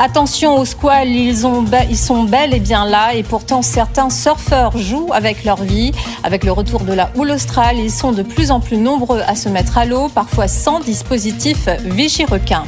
Attention aux squales, ils sont bel et bien là et pourtant certains surfeurs jouent avec leur vie. Avec le retour de la houle australe, ils sont de plus en plus nombreux à se mettre à l'eau, parfois sans dispositif Vigirequin.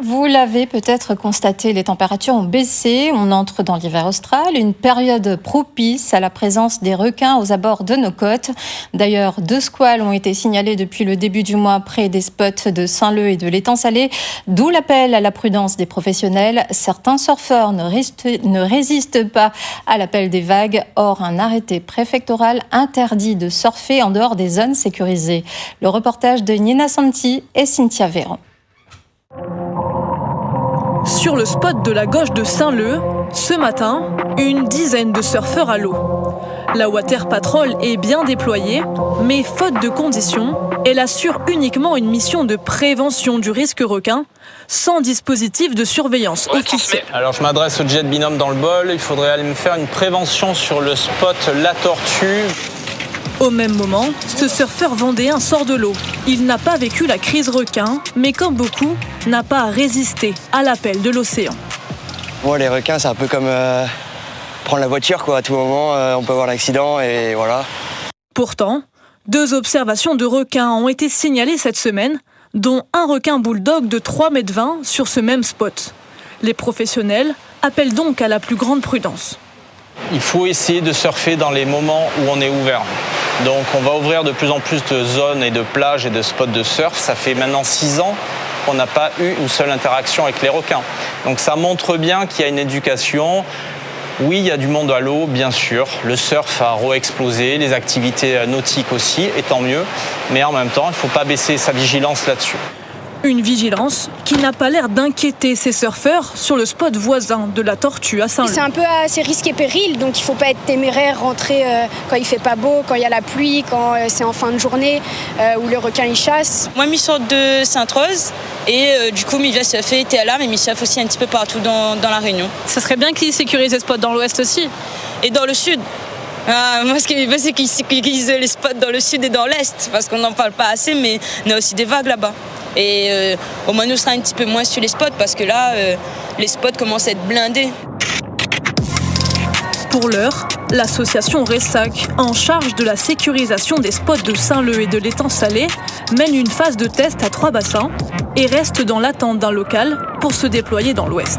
Vous l'avez peut-être constaté, les températures ont baissé. On entre dans l'hiver austral, une période propice à la présence des requins aux abords de nos côtes. D'ailleurs, 2 squales ont été signalés depuis le début du mois près des spots de Saint-Leu et de l'Étang Salé, d'où l'appel à la prudence des professionnels. Certains surfeurs ne résistent pas à l'appel des vagues. Or, un arrêté préfectoral interdit de surfer en dehors des zones sécurisées. Le reportage de Nina Santi et Cynthia Véran. Sur le spot de la gauche de Saint-Leu, ce matin, une dizaine de surfeurs à l'eau. La Water Patrol est bien déployée, mais faute de conditions, elle assure uniquement une mission de prévention du risque requin, sans dispositif de surveillance officiel. Alors je m'adresse au jet binôme dans le bol, il faudrait aller me faire une prévention sur le spot La Tortue. Au même moment, ce surfeur vendéen sort de l'eau. Il n'a pas vécu la crise requin, mais comme beaucoup, n'a pas résisté à l'appel de l'océan. Moi, les requins, c'est un peu comme prendre la voiture, quoi. À tout moment, on peut avoir l'accident et voilà. Pourtant, 2 observations de requins ont été signalées cette semaine, dont un requin bulldog de 3,20 m sur ce même spot. Les professionnels appellent donc à la plus grande prudence. Il faut essayer de surfer dans les moments où on est ouvert. Donc on va ouvrir de plus en plus de zones et de plages et de spots de surf. Ça fait maintenant 6 ans qu'on n'a pas eu une seule interaction avec les requins. Donc ça montre bien qu'il y a une éducation. Oui, il y a du monde à l'eau, bien sûr. Le surf a re-explosé, les activités nautiques aussi, et tant mieux. Mais en même temps, il ne faut pas baisser sa vigilance là-dessus. Une vigilance qui n'a pas l'air d'inquiéter ces surfeurs sur le spot voisin de La Tortue à Saint-Leu. C'est un peu assez risque et péril, donc il ne faut pas être téméraire, rentrer quand il fait pas beau, quand il y a la pluie, quand c'est en fin de journée, où le requin il chasse. Moi, je sors de Sainte-Rose et du coup, je vais surfer était là, mais je surfe aussi un petit peu partout dans la Réunion. Ça serait bien qu'ils sécurisent les spots dans l'ouest aussi. Et dans le sud. Moi, ce qui veut, c'est qu'ils sécurisent les spots dans le sud et dans l'est, parce qu'on n'en parle pas assez, mais on a aussi des vagues là-bas. Et au moins, nous sera un petit peu moins sur les spots, parce que là, les spots commencent à être blindés. Pour l'heure, l'association Ressac, en charge de la sécurisation des spots de Saint-Leu et de l'Étang Salé, mène une phase de test à 3 bassins et reste dans l'attente d'un local pour se déployer dans l'ouest.